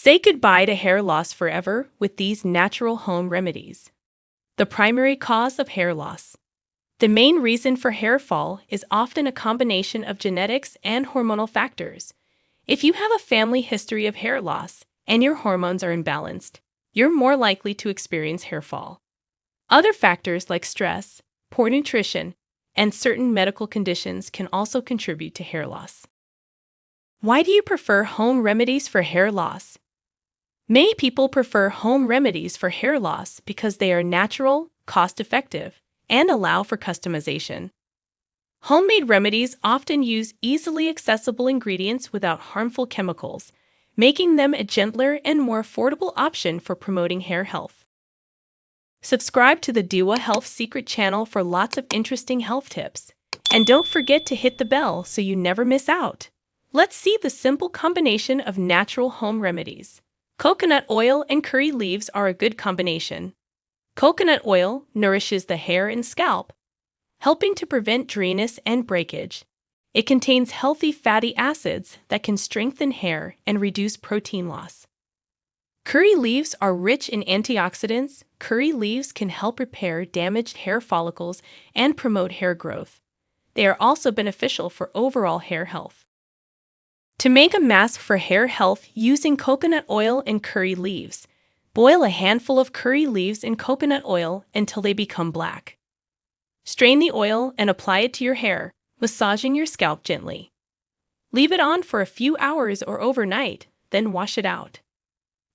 Say goodbye to hair loss forever with these natural home remedies. The primary cause of hair loss. The main reason for hair fall is often a combination of genetics and hormonal factors. If you have a family history of hair loss and your hormones are imbalanced, you're more likely to experience hair fall. Other factors like stress, poor nutrition, and certain medical conditions can also contribute to hair loss. Why do you prefer home remedies for hair loss? Many people prefer home remedies for hair loss because they are natural, cost-effective, and allow for customization. Homemade remedies often use easily accessible ingredients without harmful chemicals, making them a gentler and more affordable option for promoting hair health. Subscribe to the Dewa Health Secret channel for lots of interesting health tips. And don't forget to hit the bell so you never miss out. Let's see the simple combination of natural home remedies. Coconut oil and curry leaves are a good combination. Coconut oil nourishes the hair and scalp, helping to prevent dryness and breakage. It contains healthy fatty acids that can strengthen hair and reduce protein loss. Curry leaves are rich in antioxidants. Curry leaves can help repair damaged hair follicles and promote hair growth. They are also beneficial for overall hair health. To make a mask for hair health using coconut oil and curry leaves, boil a handful of curry leaves in coconut oil until they become black. Strain the oil and apply it to your hair, massaging your scalp gently. Leave it on for a few hours or overnight, then wash it out.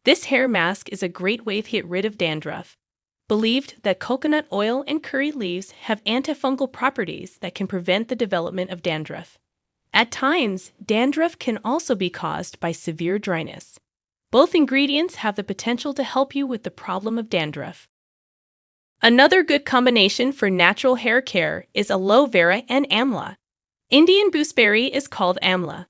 This hair mask is a great way to get rid of dandruff. Believed that coconut oil and curry leaves have antifungal properties that can prevent the development of dandruff. At times, dandruff can also be caused by severe dryness. Both ingredients have the potential to help you with the problem of dandruff. Another good combination for natural hair care is aloe vera and amla. Indian gooseberry is called amla.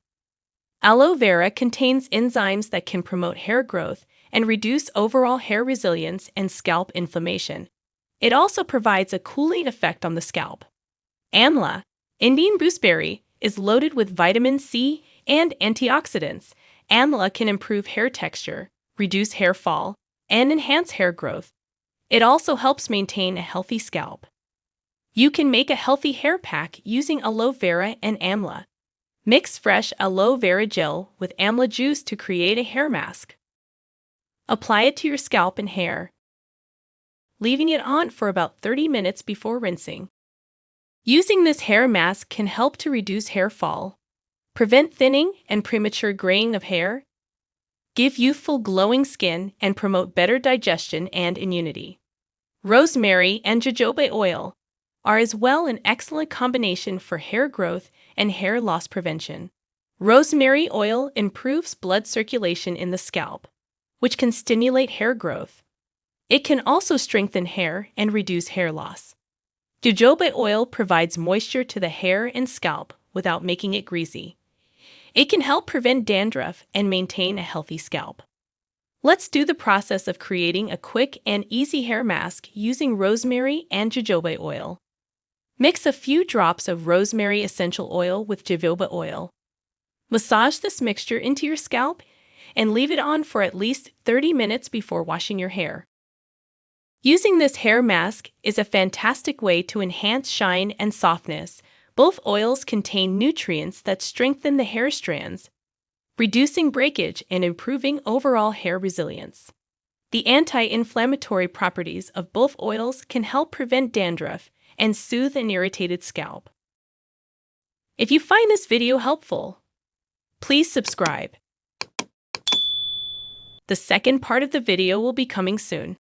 Aloe vera contains enzymes that can promote hair growth and reduce overall hair resilience and scalp inflammation. It also provides a cooling effect on the scalp. Amla, Indian gooseberry, is loaded with vitamin C and antioxidants. Amla can improve hair texture, reduce hair fall, and enhance hair growth. It also helps maintain a healthy scalp. You can make a healthy hair pack using aloe vera and amla. Mix fresh aloe vera gel with amla juice to create a hair mask. Apply it to your scalp and hair, leaving it on for about 30 minutes before rinsing. Using this hair mask can help to reduce hair fall, prevent thinning and premature graying of hair, give youthful glowing skin, and promote better digestion and immunity. Rosemary and jojoba oil are as well an excellent combination for hair growth and hair loss prevention. Rosemary oil improves blood circulation in the scalp, which can stimulate hair growth. It can also strengthen hair and reduce hair loss. Jojoba oil provides moisture to the hair and scalp without making it greasy. It can help prevent dandruff and maintain a healthy scalp. Let's do the process of creating a quick and easy hair mask using rosemary and jojoba oil. Mix a few drops of rosemary essential oil with jojoba oil. Massage this mixture into your scalp and leave it on for at least 30 minutes before washing your hair. Using this hair mask is a fantastic way to enhance shine and softness. Both oils contain nutrients that strengthen the hair strands, reducing breakage and improving overall hair resilience. The anti-inflammatory properties of both oils can help prevent dandruff and soothe an irritated scalp. If you find this video helpful, please subscribe. The second part of the video will be coming soon.